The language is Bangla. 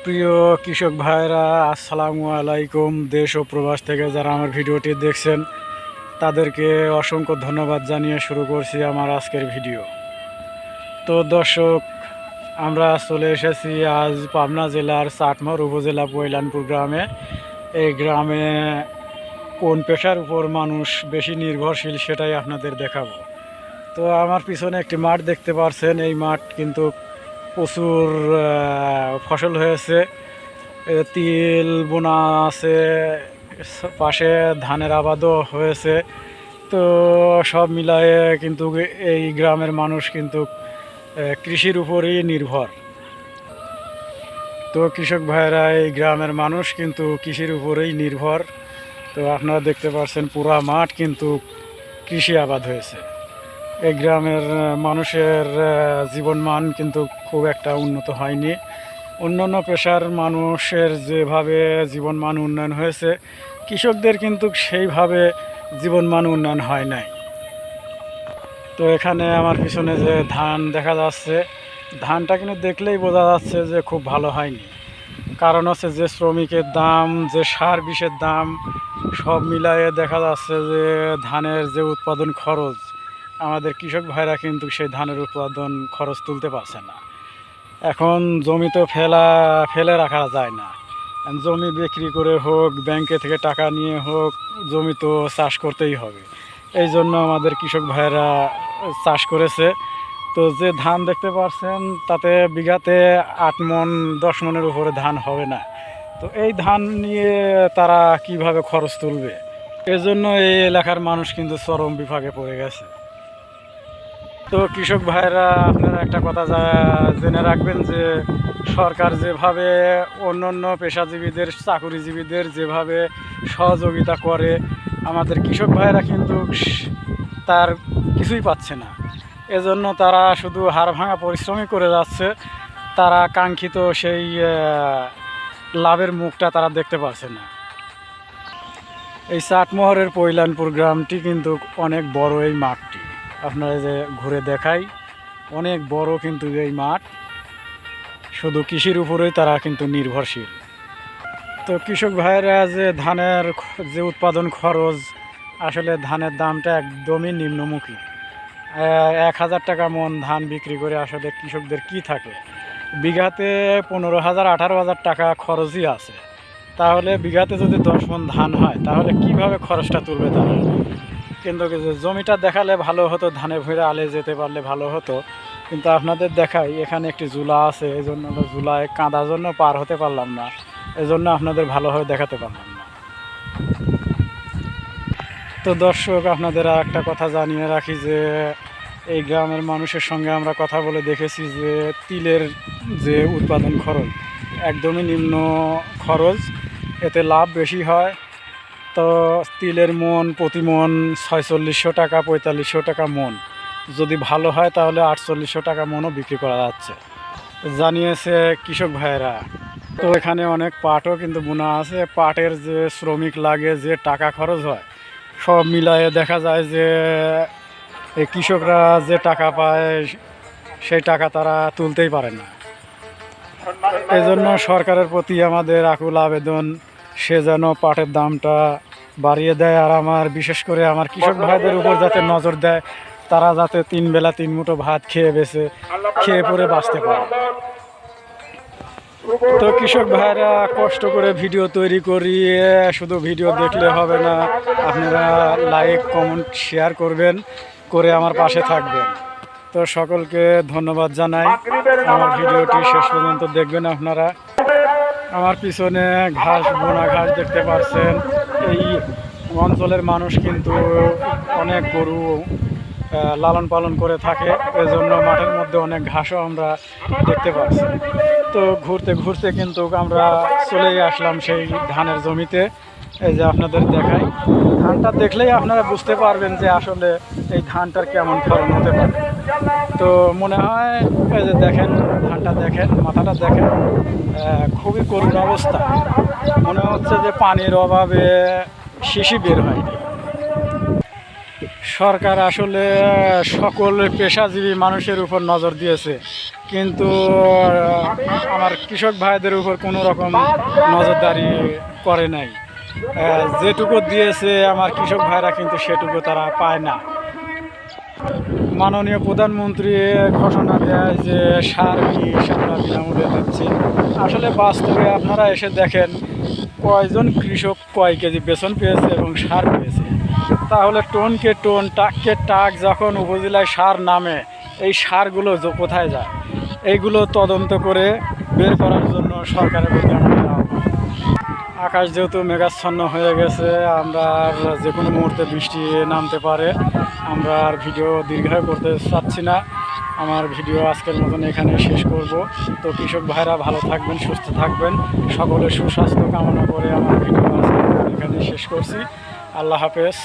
প্রিয় কৃষক ভাইরা, আসসালামু আলাইকুম। দেশ ও প্রবাস থেকে যারা আমার ভিডিওটি দেখছেন তাদেরকে অসংখ্য ধন্যবাদ জানিয়ে শুরু করছি আমার আজকের ভিডিও। তো দর্শক, আমরা চলে এসেছি আজ পাবনা জেলার চাটমোহর উপজেলা পৈলানপুর গ্রামে। এই গ্রামে কোন পেশার উপর মানুষ বেশি নির্ভরশীল সেটাই আপনাদের দেখাবো। তো আমার পিছনে একটি মাঠ দেখতে পাচ্ছেন। এই মাঠ কিন্তু প্রচুর ফসল হয়েছে। তিল বোনা আছে, পাশে ধানের আবাদও হয়েছে। তো সব মিলায়ে কিন্তু এই গ্রামের মানুষ কিন্তু কৃষির উপরেই নির্ভর। তো কৃষক ভাইরা, এই গ্রামের মানুষ কিন্তু কৃষির উপরেই নির্ভর। তো আপনারা দেখতে পাচ্ছেন পুরা মাঠ কিন্তু কৃষি আবাদ হয়েছে। এই গ্রামের মানুষের জীবনমান কিন্তু খুব একটা উন্নত হয়নি। অন্যান্য পেশার মানুষের যেভাবে জীবনমান উন্নয়ন হয়েছে, কৃষকদের কিন্তু সেইভাবে জীবনমান উন্নয়ন হয় নাই। তো এখানে আমার পিছনে যে ধান দেখা যাচ্ছে, ধানটা কিন্তু দেখলেই বোঝা যাচ্ছে যে খুব ভালো হয়নি। কারণ হচ্ছে যে শ্রমিকের দাম, যে সার বিষের দাম, সব মিলায়ে দেখা যাচ্ছে যে ধানের যে উৎপাদন খরচ, আমাদের কৃষক ভাইরা কিন্তু সেই ধানের উৎপাদন খরচ তুলতে পারছে না। এখন জমি তো ফেলে রাখা যায় না। জমি বিক্রি করে হোক, ব্যাংকে থেকে টাকা নিয়ে হোক, জমি তো চাষ করতেই হবে। এই জন্য আমাদের কৃষক ভাইরা চাষ করেছে। তো যে ধান দেখতে পাচ্ছেন, তাতে বিঘাতে 8 মণ 10 মণের উপরে ধান হবে না। তো এই ধান নিয়ে তারা কিভাবে খরচ তুলবে? এজন্য এই এলাকার মানুষ কিন্তু চরম বিপাকে পড়ে গেছে। তো কৃষক ভাইরা, আপনারা একটা কথা জেনে রাখবেন যে সরকার যেভাবে অন্যান্য পেশাজীবীদের, চাকুরিজীবীদের যেভাবে সহযোগিতা করে, আমাদের কৃষক ভাইরা কিন্তু তার কিছুই পাচ্ছে না। এজন্য তারা শুধু হাড় ভাঙা পরিশ্রমই করে যাচ্ছে। তারা কাঙ্ক্ষিত সেই লাভের মুখটা তারা দেখতে পাচ্ছে না। এই চাটমোহরের পৈলানপুর গ্রামটি কিন্তু অনেক বড়। এই মাঠটি আপনারা যে ঘুরে দেখাই, অনেক বড় কিন্তু এই মাঠ। শুধু কৃষির উপরেই তারা কিন্তু নির্ভরশীল। তো কৃষক ভাইরা, যে ধানের যে উৎপাদন খরচ, আসলে ধানের দামটা একদমই নিম্নমুখী। 1000 টাকা মন ধান বিক্রি করে আসলে কৃষকদের কি থাকে? বিঘাতে 15,000 18,000 টাকা খরচই আছে। তাহলে বিঘাতে যদি 10 মণ ধান হয়, তাহলে কিভাবে খরচটা তুলবে তারা? কিন্তু জমিটা দেখালে ভালো হতো, ধানে ভুঁড়ে আলে যেতে পারলে ভালো হতো। কিন্তু আপনাদের দেখাই, এখানে একটি জুলা আছে, এই জন্য আমরা জুলায় কাঁদার জন্য পার হতে পারলাম না। এজন্য আপনাদের ভালোভাবে দেখাতে পারলাম না। তো দর্শক, আপনাদের একটা কথা জানিয়ে রাখি যে এই গ্রামের মানুষের সঙ্গে আমরা কথা বলে দেখেছি যে তিলের যে উৎপাদন খরচ একদমই নিম্ন খরচ, এতে লাভ বেশি হয়। তো তিলের মন প্রতি মন 4600 টাকা 4500 টাকা মন, যদি ভালো হয় তাহলে 4800 টাকা মনও বিক্রি করা যাচ্ছে, জানিয়েছে কৃষক ভাইয়েরা। তো এখানে অনেক পাটও কিন্তু বোনা আছে। পাটের যে শ্রমিক লাগে, যে টাকা খরচ হয়, সব মিলায়ে দেখা যায় যে এই কৃষকরা যে টাকা পায় সেই টাকা তারা তুলতেই পারে না। এই জন্য সরকারের প্রতি আমাদের আকুল আবেদন, সে যেন পাটের দামটা বাড়িয়ে দেয়। আর আমার বিশেষ করে আমার কৃষক ভাইদের উপর যাতে নজর দেয়, তারা যাতে 3 বেলা 3 মুঠো ভাত খেয়ে পরে বাঁচতে পারে। তো কৃষক ভাইরা, কষ্ট করে ভিডিও তৈরি করি, শুধু ভিডিও দেখলে হবে না, আপনারা লাইক কমেন্ট শেয়ার করবেন, করে আমার পাশে থাকবেন। তো সকলকে ধন্যবাদ জানাই। আমার ভিডিওটি শেষ পর্যন্ত দেখবেন আপনারা। আমার পিছনে বোনা ঘাস দেখতে পাচ্ছেন। এই অঞ্চলের মানুষ কিন্তু অনেক গরু লালন পালন করে থাকে, এজন্য মাঠের মধ্যে অনেক ঘাসও আমরা দেখতে পাচ্ছি। তো ঘুরতে ঘুরতে কিন্তু আমরা চলেই আসলাম সেই ধানের জমিতে। এই যে আপনাদের দেখাই, ধানটা দেখলেই আপনারা বুঝতে পারবেন যে আসলে এই ধানটার কেমন ফলন হতে পারে। তো মনে হয়, এই যে দেখেন, ধানটা দেখেন, মাথাটা দেখেন, খুবই করুণ অবস্থা। মনে হচ্ছে যে পানির অভাবে শিশি বের হয়নি। সরকার আসলে সকল পেশাজীবী মানুষের উপর নজর দিয়েছে, কিন্তু আমার কৃষক ভাইদের উপর কোনো রকম নজরদারি করে নাই। যেটুকু দিয়েছে আমার কৃষক ভাইরা কিন্তু সেটুকু তারা পায় না। মাননীয় প্রধানমন্ত্রী ঘোষণা দেয় যে সার বিষ আমরা বিনামূল্যে দিচ্ছি। আসলে বাস্তবে আপনারা এসে দেখেন কয়জন কৃষক কয় কেজি বেতন পেয়েছে এবং সার পেয়েছে। তাহলে টনকে টন টাককে টাক যখন উপজেলায় সার নামে, এই সারগুলো কোথায় যায়? এইগুলো তদন্ত করে বের করার জন্য সরকারের প্রতি আমাদের আহ্বান। আকাশ যেহেতু মেঘাচ্ছন্ন হয়ে গেছে, আমরা আর যে কোনো মুহূর্তে বৃষ্টি নামতে পারে। আমরা আর ভিডিও দীর্ঘায়ু করতে চাচ্ছি না। আমার ভিডিও আজকের মতন এখানে শেষ করব। তো কৃষক ভাইরা ভালো থাকবেন, সুস্থ থাকবেন, সকলের সুস্বাস্থ্য কামনা করে আমার ভিডিও আজকে এখানে শেষ করছি। আল্লাহ হাফেজ।